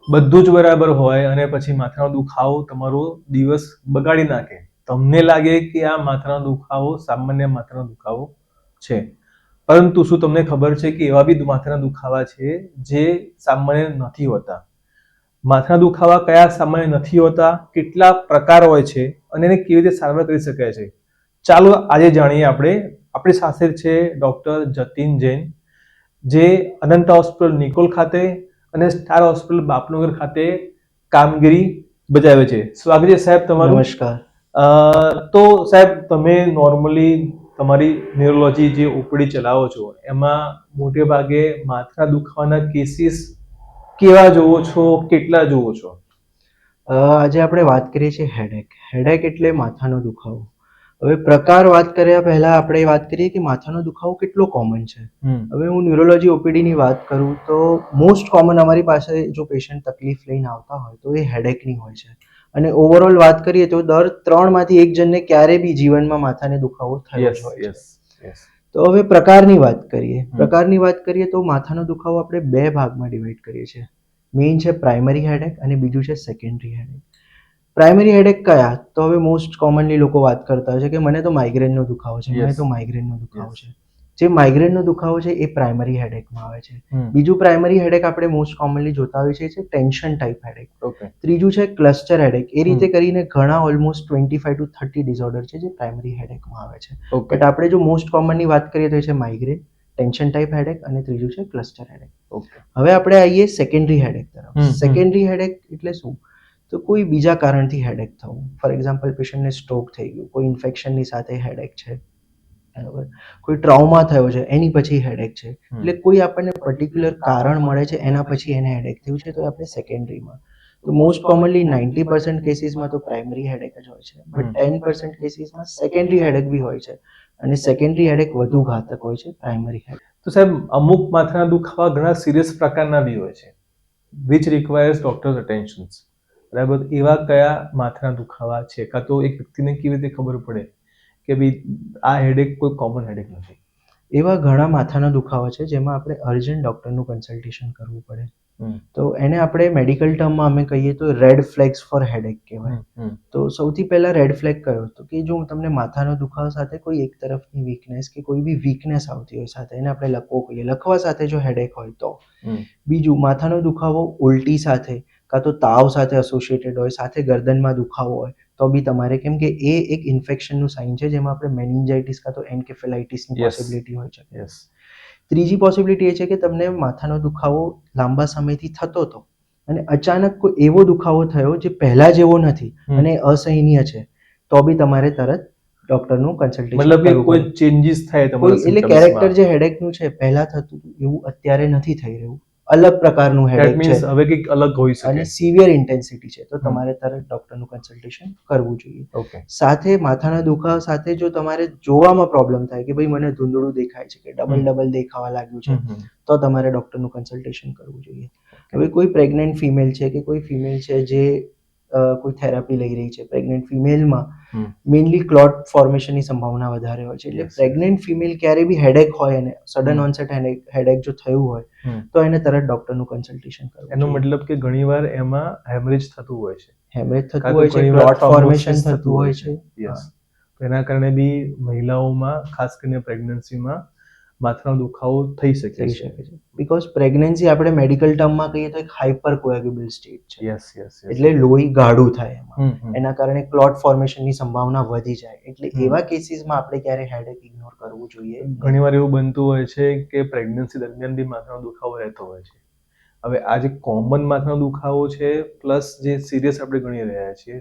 બધું જ બરાબર હોય અને પછી માથાનો દુખાવો તમારો દિવસ બગાડી નાખે, તમને લાગે કે આ માથાનો દુખાવો સામાન્ય માથાનો દુખાવો છે, પરંતુ શું તમને ખબર છે કે એવા બી માથાના દુખાવા છે જે સામાન્ય નથી હોતા? માથાના દુખાવા કયા સામાન્ય નથી હોતા, કેટલા પ્રકાર હોય છે અને એને કેવી રીતે સારવાર કરી શકાય છે, ચાલો આજે જાણીએ આપણે. આપણી સાથે છે ડોક્ટર જતીન જૈન, જે અનંતા હોસ્પિટલ નિકોલ ખાતે અને સ્ટાર હોસ્પિટલ બાપનગર ખાતે કામગીરી બજાવે છે. સ્વાગત છે સાહેબ તમારું. નમસ્કાર. તો સાહેબ, તમે નોર્મલી તમારી ન્યુરોલોજી જે ઓપીડી ચલાવો છો એમાં મોટે ભાગે માથાના દુખાવાના કેસીસ કેવા જોવો છો, કેટલા જોવો છો? આજે આપણે વાત કરીએ છીએ હેડેક એટલે માથાનો દુખાવો. હવે પ્રકાર વાત કર્યા પહેલા આપણે વાત કરીએ કે માથાનો દુખાવો કેટલો કોમન છે. હવે હું ન્યુરોલોજી ઓપીડીની વાત કરું તો મોસ્ટ કોમન અમારી પાસે જો પેશન્ટ તકલીફ લઈને આવતા હોય તો એ હેડેકની હોય છે. અને ઓવરઓલ વાત કરીએ તો દર 3માંથી 1 જણને ક્યારે બી જીવનમાં માથાને દુખાવો થયો જ હોય છે. તો હવે પ્રકારની વાત કરીએ તો માથાનો દુખાવો આપણે 2 ભાગમાં ડિવાઈડ કરીએ છીએ. મેઇન છે પ્રાઇમરી હેડેક અને બીજું છે સેકન્ડરી હેડેક. પ્રાઇમરી હેડેક કયા? તો હવે મોસ્ટ કોમનલી લોકો વાત કરતા હોય છે કે મને તો માઇગ્રેનનો દુખાવો છે, જે માઇગ્રેનનો દુખાવો છે એ પ્રાઇમરી હેડેકમાં આવે છે. બીજું પ્રાઇમરી હેડેક આપણે મોસ્ટ કોમનલી જોતા હોઈએ છીએ છે ટેન્શન ટાઈપ હેડેક. ત્રીજું છે ક્લસ્ટર હેડેક. એ રીતે કરીને ઘણા ઓલમોસ્ટ 25 to 30 ડિસઓર્ડર છે જે પ્રાઇમરી હેડેકમાં આવે છે. બટ આપણે જો મોસ્ટ કોમનની વાત કરીએ તો એ છે માઇગ્રેન, ટેન્શન ટાઈપ હેડેક અને ત્રીજું છે ક્લસ્ટર હેડેક. હવે આપણે આવીએ સેકન્ડરી હેડેક તરફ. સેકન્ડરી હેડેક એટલે શું? તો કોઈ બીજા કારણથી હેડેક થવું. ફોર એક્ઝામ્પલ પેશન્ટને સ્ટ્રોક થઈ ગયું, કોઈ ઇન્ફેક્શનની સાથે હેડેક છે, બરાબર, કોઈ ટ્રોમા થયો છે એની પછી હેડેક છે. એટલે કોઈ આપણને પર્ટિક્યુલર કારણ મળે છે એના પછી એને હેડેક થયું છે તો આપણે સેકન્ડરીમાં. તો મોસ્ટ કોમનલી 90% કેસીસમાં તો પ્રાઇમરી હેડેક જ હોય છે, બટ 10% કેસીસમાં સેકન્ડરી હેડેક બી હોય છે અને સેકન્ડરી હેડેક વધુ ઘાતક હોય છે પ્રાઇમરી હેડેક. તો સાહેબ, અમુક માથાના દુખાવા ઘણા સિરિયસ પ્રકારના બી હોય છે, વિચ રિક્વાયર્સ ડોક્ટર્સ અટેન્શન્સ, બરાબર? એવા કયા માથાના દુખાવા છે, કાં તો એક વ્યક્તિને કેવી રીતે ખબર પડે કે ભાઈ આ હેડેક કોઈ કોમન હેડેક નથી? એવા ઘણા માથાના દુખાવા છે જેમાં આપણે અર્જન્ટ ડોક્ટરનું કન્સલ્ટેશન કરવું પડે. તો એને આપણે મેડિકલ ટર્મમાં અમે કહીએ તો રેડ ફ્લેગ્સ ફોર હેડેક કહેવાય. તો સૌથી પહેલા રેડ ફ્લેગ કયો? તો કે જો તમને માથાનો દુખાવા સાથે કોઈ એક તરફની વીકનેસ કે કોઈ બી વીકનેસ આવતી હોય સાથે, એને આપણે લકવો કહીએ, લકવા સાથે જો હેડેક હોય તો. બીજું, માથાનો દુખાવો ઉલટી સાથે કાં તો તાવ સાથે એસોસિએટેડ હોય, સાથે ગરદનમાં દુખાવો હોય તો બી તમારે, કેમ કે એ એક ઇન્ફેક્શનનું સાઇન છે જેમાં આપણે મેનિન્જાઇટિસ કાં તો એન્કેફેલાઇટિસની પોસિબિલિટી હોય છે. ત્રીજી પોસિબિલિટી એ છે કે તમને માથાનો દુખાવો લાંબા સમયથી થતો હતો અને અચાનક કોઈ એવો દુખાવો થયો જે પહેલા જેવો નથી અને અસહનીય છે, તો બી તમારે તરત ડોક્ટરનું કન્સલ્ટેશન મતલબ કે કરવું કોઈ પડે. ચેન્જીસ થાય તમારા એટલે સિમ્પટમ્સમાં. કેરેક્ટર જે હેડેકનું છે પહેલા થતું હતું એવું અત્યારે નથી થઈ રહ્યું, અલગ પ્રકારનું That હેડેક means છે હવે કંઈક અલગ હોઈ શકે. અને સિવિયર ઇન્ટેન્સિટી છે, તો તમારે તરત ડોક્ટરનું કન્સલ્ટેશન કરવું જોઈએ. ઓકે. સાથે માથાના દુખાવા સાથે જો તમારે જોવામાં પ્રોબ્લેમ થાય કે ભાઈ મને ધૂંધળું દેખાય છે કે ડબલ દેખાવા લાગ્યું છે, તો તમારે ડોક્ટરનું કન્સલ્ટેશન કરવું જોઈએ. હવે કોઈ પ્રેગ્નન્ટ ફિમેલ છે કે કોઈ ફિમેલ છે જે કોઈ થેરાપી લઈ રહી છે, પ્રેગ્નન્ટ ફિમેલમાં મેઇનલી ક્લોટ ફોર્મેશનની સંભાવના વધારે હોય છે. એટલે પ્રેગ્નન્ટ ફિમેલ ક્યારે બી હેડેક હોય અને સડન ઓનસેટ હેડેક જો થયું હોય તો એને તરત ડોક્ટરનું કન્સલ્ટેશન કરવું. એનો મતલબ કે ઘણીવાર એમાં હેમરેજ થતું હોય છે, હેમરેજ થતું હોય છે, ક્લોટ ફોર્મેશન થતું હોય છે. એના કારણે બી મહિલાઓમાં, ખાસ કરીને પ્રેગ્નન્સીમાં, માથાનો દુખાવો થઈ શકે છે. બીકોઝ પ્રેગ્નન્સી આપણે મેડિકલ ટર્મમાં કહીએ તો એક હાઇપર કોએગ્યુબલ સ્ટેટ છે. યસ. એટલે લોહી ગાઢું થાય એમાં, એના કારણે ક્લોટ ફોર્મેશનની સંભાવના વધી જાય. એટલે એવા કેસીસમાં આપણે ક્યારે હેડેક ઇગ્નોર કરવું જોઈએ. ઘણીવાર એવું બનતું હોય છે કે પ્રેગ્નન્સી દરમિયાન બી માથાનો દુખાવો રહેતો હોય છે. હવે આ જે કોમન માથાનો દુખાવો છે પ્લસ જે સિરિયસ આપણે ગણી રહ્યા છીએ,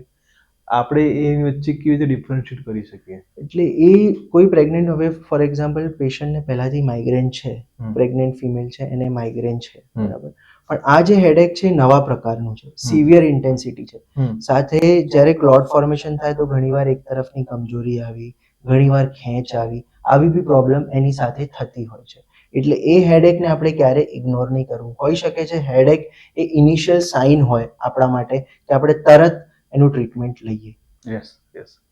આપણે એની વચ્ચે કેવી રીતે ડિફરન્શિએટ કરી શકીએ? એટલે એ કોઈ પ્રેગ્નન્ટ, હવે ફોર એક્ઝામ્પલ પેશન્ટને પહેલાથી માઇગ્રેન છે, પ્રેગ્નન્ટ ફિમેલ છે એને માઇગ્રેન છે, બરાબર, પણ આ જે હેડેક છે નવા પ્રકારનું છે, સિવિયર ઇન્ટેન્સિટી છે. સાથે જ્યારે ક્લોટ ફોર્મેશન થાય તો ઘણીવાર એક તરફની કમજોરી આવી, ઘણીવાર ખેંચ આવી બી પ્રોબ્લેમ એની સાથે થતી હોય છે. એટલે એ હેડેકને આપણે ક્યારે ઇગ્નોર નહીં કરવું. હોઈ શકે છે હેડેક એ ઇનિશિયલ સાઇન હોય આપણા માટે કે આપણે તરત એનું ટ્રીટમેન્ટ લઈએ. Yes,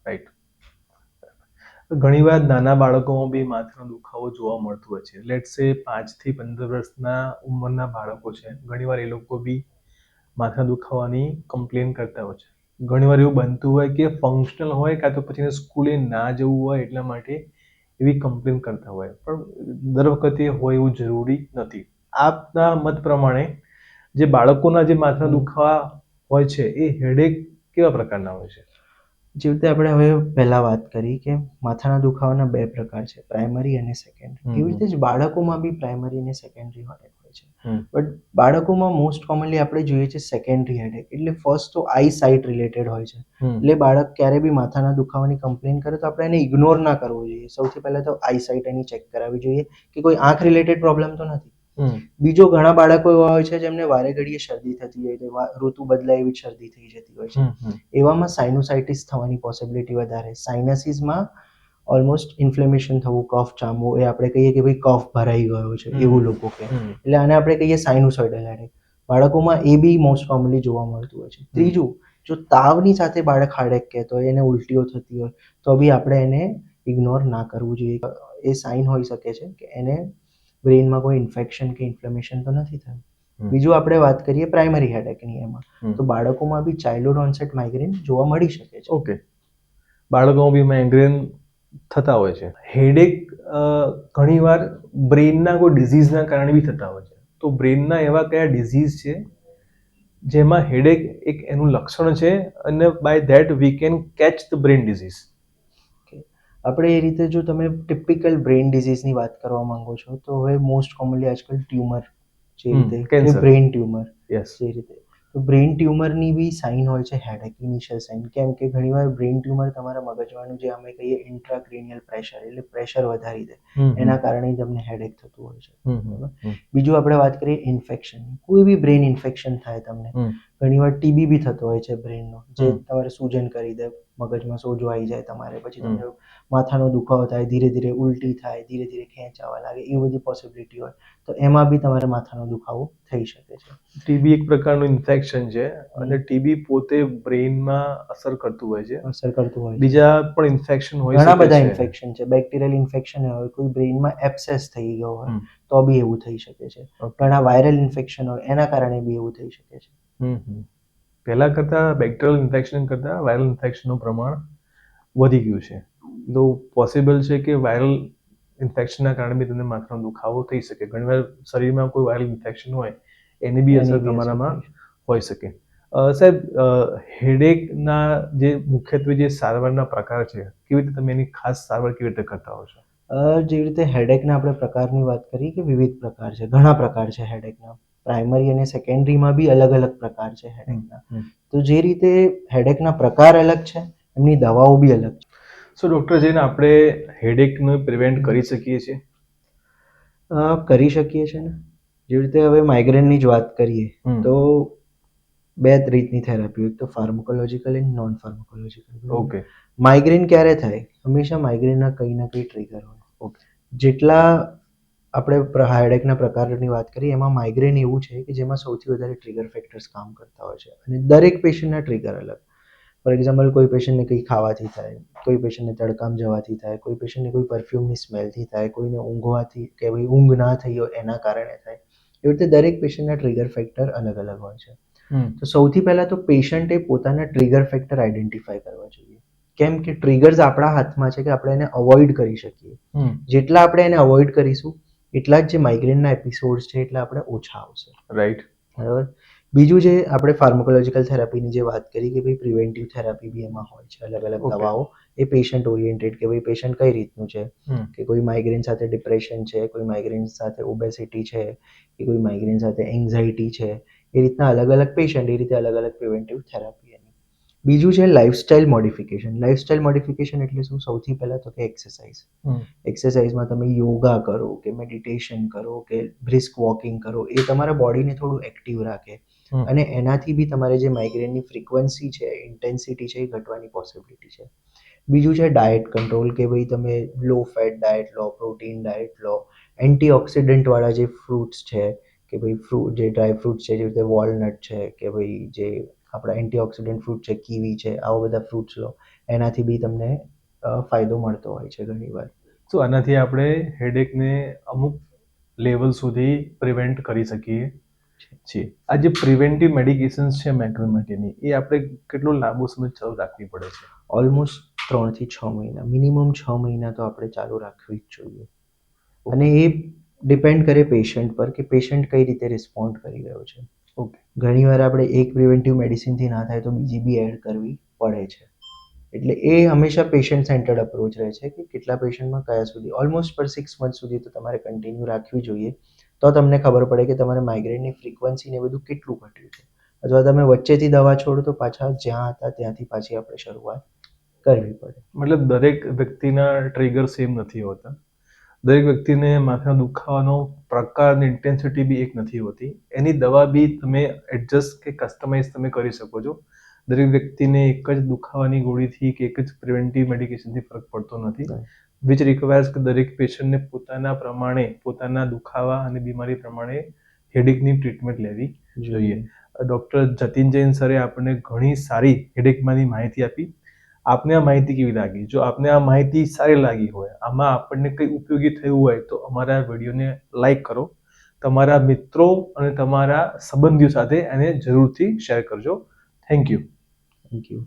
right. ઘણીવાર નાના બાળકોમાં બી માથાનો દુખાવો જોવા મળતો હોય છે. લેટ્સ સે 5 થી 15 વર્ષના ઉંમરના બાળકો છે, ઘણીવાર એ લોકો બી માથા દુખાવાની કમ્પ્લેન કરતા હોય છે. ઘણીવાર એવું બનતું હોય કે ફંક્શનલ હોય કાં તો પછી સ્કૂલે ના જવું હોય એટલા માટે એવી કમ્પ્લેન કરતા હોય, પણ દર વખતે હોય એવું જરૂરી નથી. આપના મત પ્રમાણે જે બાળકોના જે માથા દુખાવા હોય છે એ હેડેક કેવા પ્રકારના હોય છે? જેવી રીતે આપણે હવે પહેલા વાત કરી કે માથાના દુખાવાના બે પ્રકાર છે, પ્રાઇમરી અને સેકન્ડરી. એવી રીતે જ બાળકોમાં બી પ્રાઇમરી અને સેકન્ડરી હેડેક હોય છે. બટ બાળકોમાં મોસ્ટ કોમનલી આપણે જોઈએ છે સેકન્ડરી હેડેક. એટલે ફર્સ્ટ તો આઈ સાઇટ રિલેટેડ હોય છે. એટલે બાળક ક્યારે બી માથાના દુખાવાની કમ્પ્લેન કરે તો આપણે એને ઇગ્નોર ના કરવો જોઈએ. સૌથી પહેલા તો આઈ સાઇટ એની ચેક કરાવવી જોઈએ કે કોઈ આંખ રિલેટેડ પ્રોબ્લેમ તો નથી. બીજો, ઘણા બાળકો એવા હોય છે જેમને વારે ઘડીએ શરદી થતી હોય છે, ઋતુ બદલાય એવી શરદી થઈ જતી હોય છે. એવામાં સાઇનોસાઇટિસ થવાની પોસિબિલિટી વધારે. સાઇનસીસમાં ઓલમોસ્ટ ઇન્ફ્લેમેશન થવું, કફ જામવું, એ આપણે કહીએ કે ભાઈ કફ ભરાઈ ગયો છે એવું લોકો કહે. એટલે આને આપણે કહીએ સાઇનોસોઇડલ હેડેક. બાળકોમાં એ બી મોસ્ટ કોમનલી જોવા મળતું હોય છે. ત્રીજું, જો તાવની સાથે બાળક હેડેક કહેતો હોય, એને ઉલટીઓ થતી હોય તો બી આપણે એને ઇગ્નોર ના કરવું જોઈએ. એ સાઇન હોઈ શકે છે કે એને બ્રેઇનમાં કોઈ ઇન્ફેક્શન કે ઇન્ફ્લેમેશન તો નથી થયું. બીજું આપણે વાત કરીએ પ્રાઇમરી હેડેકની. એમાં તો બાળકોમાં બી ચાઇલ્ડહુડ ઓનસેટ માઇગ્રેન જોવા મળી શકે છે. ઓકે, બાળકોમાં બી માઇગ્રેન થતા હોય છે. હેડેક ઘણીવાર બ્રેઇનના કોઈ ડિઝીઝના કારણે બી થતા હોય છે. તો બ્રેઇનના એવા કયા ડિઝીઝ છે જેમાં હેડેક એક એનું લક્ષણ છે અને by that we can catch the brain disease? આપણે એ રીતે, જો તમે ટિપિકલ બ્રેઇન ડિઝીઝની વાત કરવા માંગો છો તો હવે મોસ્ટ કોમનલી આજકાલ ટ્યુમર, જે રીતે બ્રેઇન ટ્યુમર, જે રીતે તો બ્રેઇન ટ્યુમરની બી સાઇન હોય છે હેડેક, ઇનિશિયલ સાઇન. કેમ કે ઘણીવાર બ્રેઇન ટ્યુમર તમારા મગજવાનું, જે અમે કહીએ ઇન્ટ્રાક્રેનિયલ પ્રેશર, એટલે પ્રેશર વધારી દે, એના કારણે તમને હેડેક થતું હોય છે. બરાબર. બીજું આપણે વાત કરીએ ઇન્ફેક્શનની. કોઈ બી બ્રેઇન ઇન્ફેક્શન થાય તમને, ઘણીવાર ટીબી બી થતો હોય છે બ્રેઇનનો, જે તમારે સૂજન કરી દે, મગજમાં સોજો આવી જાય તમારે, પછી તમને માથાનો દુખાવો થાય, ધીરે ધીરે ઉલટી થાય, ધીરે ધીરે ખેંચાવા લાગે, એ બધી પોસિબિલિટી હોય તો એમાં બી તમારે માથાનો દુખાવો થઈ શકે છે. ટીબી એક પ્રકારનું ઇન્ફેક્શન છે અને ટીબી પોતે બ્રેઇનમાં અસર કરતું હોય છે. બીજા પણ ઇન્ફેક્શન હોય છે, ઘણા બધા ઇન્ફેક્શન છે. બેક્ટેરિયલ ઇન્ફેક્શન હોય, કોઈ બ્રેઇનમાં એબ્સેસ થઈ ગયો હોય તો બી એવું થઈ શકે છે. ઘણા વાયરલ ઇન્ફેક્શન હોય, એના કારણે બી એવું થઈ શકે છે. પહેલા કરતા બેક્ટેરિયલ ઇન્ફેક્શન કરતા વાયરલ ઇન્ફેક્શનનું પ્રમાણ વધી ગયું છે. તો પોસિબલ છે કે વાયરલ ઇન્ફેક્શનના કારણે બી તમને માથાનો દુખાવો થઈ શકે. ઘણીવાર શરીરમાં કોઈ વાયરલ ઇન્ફેક્શન હોય એની બી અસર તમારામાં હોઈ શકે. સાહેબ, હેડેકના જે મુખ્યત્વે જે સારવારના પ્રકાર છે, કેવી રીતે તમે એની ખાસ સારવાર કેવી રીતે કરતા હો છો? જેવી રીતે હેડેકના આપણે પ્રકારની વાત કરી કે વિવિધ પ્રકાર છે, ઘણા પ્રકાર છે હેડેકના. પ્રાઇમરી અને સેકન્ડરીમાં બી અલગ અલગ પ્રકાર છે હેડેકના. તો જે રીતે હેડેકના પ્રકાર અલગ છે, એમની દવાઓ બી અલગ છે. સો ડૉક્ટર, જઈને આપણે હેડેકને પ્રિવેન્ટ કરી શકીએ છીએ? કરી શકીએ છીએ ને. જેવી રીતે હવે માઇગ્રેનની જ વાત કરીએ તો બે રીતની થેરાપી હોય, તો ફાર્માકોલોજીકલ અને નોન ફાર્માકોલોજીકલ. ઓકે. માઇગ્રેન ક્યારે થાય? હંમેશા માઇગ્રેનના કંઈ ના કંઈ ટ્રિગર હોય. ઓકે. જેટલા આપણે હેડેકના પ્રકારની વાત કરીએ, એમાં માઇગ્રેન એવું છે કે જેમાં સૌથી વધારે ટ્રિગર ફેક્ટર્સ કામ કરતા હોય છે અને દરેક પેશન્ટના ટ્રિગર અલગ. ફોર એક્ઝામ્પલ, કોઈ પેશન્ટને કંઈ ખાવાથી થાય, કોઈ પેશન્ટને તડકામ જવાથી થાય, કોઈ પેશન્ટને કોઈ પરફ્યુમની સ્મેલથી થાય, કોઈને ઊંઘવાથી કે ભાઈ ઊંઘ ના થઈ હોય એના કારણે થાય. એવી રીતે દરેક પેશન્ટના ટ્રિગર ફેક્ટર અલગ અલગ હોય છે. તો સૌથી પહેલા તો પેશન્ટે પોતાના ટ્રિગર ફેક્ટર આઈડેન્ટિફાય કરવા જોઈએ. કેમ કે ટ્રિગર્સ આપણા હાથમાં છે કે આપણે એને અવોઇડ કરી શકીએ. જેટલા આપણે એને અવોઇડ કરીશું એટલા જ જે માઇગ્રેનના એપિસોડ્સ છે એટલા આપણે ઓછા આવશે. રાઈટ. બરાબર. બીજું, જે આપણે ફાર્માકોલોજીકલ થેરાપીની જે વાત કરી કે ભાઈ પ્રિવેન્ટિવ થેરાપી બી એમાં હોય છે, અલગ અલગ દવાઓ. એ પેશન્ટ ઓરિએન્ટેડ, કે ભાઈ પેશન્ટ કઈ રીતનું છે, કે કોઈ માઇગ્રેન સાથે ડિપ્રેશન છે, કોઈ માઇગ્રેન સાથે ઓબેસિટી છે, કે કોઈ માઇગ્રેન સાથે એન્ઝાઇટી છે. એ રીતના અલગ અલગ પેશન્ટ, એ રીતે અલગ અલગ પ્રિવેન્ટિવ થેરાપી એની. બીજું છે લાઇફસ્ટાઇલ મોડિફિકેશન. લાઇફસ્ટાઇલ મોડિફિકેશન એટલે શું? સૌથી પહેલા તો કે એક્સરસાઇઝ. એક્સરસાઇઝમાં તમે યોગા કરો કે મેડિટેશન કરો કે બ્રિસ્ક વોકિંગ કરો, એ તમારા બોડીને થોડું એક્ટિવ રાખે અને એનાથી બી તમારે જે માઇગ્રેનની ફ્રીક્વન્સી છે, ઇન્ટેન્સિટી છે, એ ઘટવાની પોસિબિલિટી છે. બીજું છે ડાયટ કંટ્રોલ, કે ભાઈ તમે લો ફેટ ડાયટ લો, પ્રોટીન ડાયટ લો, એન્ટીઓક્સિડન્ટવાળા જે ફ્રૂટ્સ છે, કે ભાઈ જે ડ્રાય ફ્રૂટ્સ છે, જેવી રીતે વોલનટ છે, કે ભાઈ જે આપણા એન્ટીઓક્સિડન્ટ ફ્રૂટ છે, કીવી છે, આવા બધા ફ્રૂટ્સ લો, એનાથી બી તમને ફાયદો મળતો હોય છે ઘણીવાર. તો આનાથી આપણે હેડેકને અમુક લેવલ સુધી પ્રિવેન્ટ કરી શકીએ છીએ. આ જે પ્રિવેન્ટિવ મેડિકેશન્સ છે માઇગ્રેન માટેની, એ આપણે કેટલો લાંબો સમય ચાલુ રાખવી પડે છે? ઓલમોસ્ટ 3 થી 6 મહિના, મિનિમમ 6 મહિના તો આપણે ચાલુ રાખવી જ જોઈએ. અને એ ડિપેન્ડ કરે પેશન્ટ પર કે પેશન્ટ કઈ રીતે રિસ્પોન્ડ કરી રહ્યો છે. ઓકે. ઘણીવાર આપણે એક પ્રિવેન્ટિવ મેડિસિનથી ના થાય તો બીજી બી એડ કરવી પડે છે. એટલે એ હંમેશા પેશન્ટ સેન્ટર્ડ અપ્રોચ રહે છે કે કેટલા પેશન્ટમાં કયા સુધી, ઓલમોસ્ટ પર 6 મંથ સુધી તો તમારે કન્ટિન્યુ રાખવી જોઈએ. તો તમને ખબર પડે કે તમારે માઇગ્રેનની ફ્રીક્વન્સી ને બધું કેટલું ઘટ્યું છે. અથવા તમે વચ્ચેથી દવા છોડો તો પાછા જ્યાં હતા ત્યાંથી પાછી આપણે શરૂઆત કરવી પડે. મતલબ દરેક વ્યક્તિના ટ્રિગર સેમ નથી હોતા. દરેક વ્યક્તિને માથાના દુખાવાનો પ્રકાર અને ઇન્ટેન્સિટી બી એક નથી હોતી. એની દવા બી તમે એડજસ્ટ કે કસ્ટમાઇઝ તમે કરી શકો છો. દરેક વ્યક્તિને એક જ દુખાવાની ગોળીથી કે એક જ પ્રિવેન્ટિવ મેડિકેશનથી ફરક પડતો નથી. વિચ રિક્વાયર્સ કે દરેક પેશન્ટને પોતાના પ્રમાણે, પોતાના દુખાવા અને બીમારી પ્રમાણે હેડેકની ટ્રીટમેન્ટ લેવી જોઈએ. ડૉક્ટર જતીન જૈન સરે આપણને ઘણી સારી હેડેકમાંની માહિતી આપી. આપને આ માહિતી કેવી લાગી? જો આપને આ માહિતી સારી લાગી હોય, આમાં આપણને કંઈ ઉપયોગી થયું હોય તો અમારા વિડીયોને લાઈક કરો. તમારા મિત્રો અને તમારા સંબંધીઓ સાથે એને જરૂરથી શેર કરજો. Thank you. Thank you.